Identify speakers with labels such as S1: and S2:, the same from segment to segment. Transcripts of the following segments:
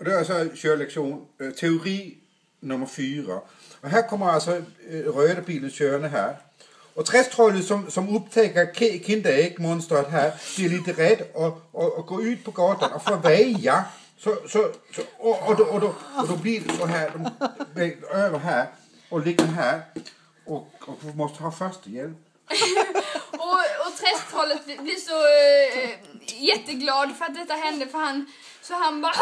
S1: Och det är alltså körlektion teori nummer 4. Och här kommer alltså röda bilen körande här. Och trästrollet som upptäcker kinderäggmonstret här blir lite rädd och går ut på gatan och får väja. Och då blir det så här, de över här och ligger här och måste ha första hjälp.
S2: och trästrollet blir så jätteglad för att detta hände, för han bara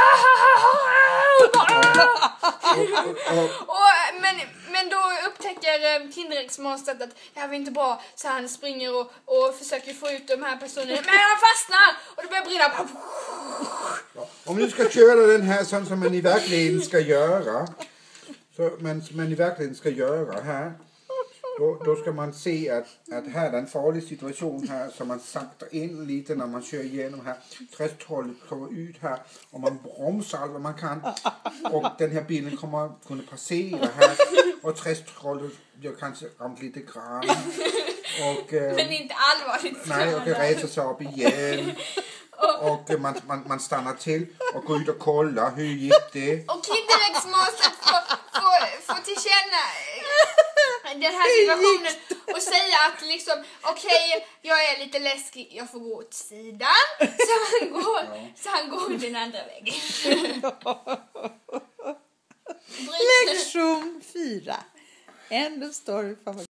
S2: men då upptäcker kinderäggsmonstret att det här var inte bra, så han springer och försöker få ut de här personerna, men han fastnar och det börjar brinna.
S1: Om du ska köra den här sån som man i verkligheten ska göra, men i verkligheten ska göra här, då ska man se att här är en farlig situation här, så man saktar in lite när man kör igenom här. Trästrollet kommer ut här och man bromsar allt vad man kan, och den här bilen kommer kunna passera här och trästrollet gör kanske ramt lite grann och,
S2: men inte allvarligt.
S1: Nej, och det reser sig upp igen. Och man stannar till och går ut och kollar hur gick det.
S2: Och kinderäggsmonstret får tillkänna den här situationen och säga att liksom okej, jag är lite läskig, jag får gå åt sidan, så han går den andra vägen.
S3: Lektion 4. End of story.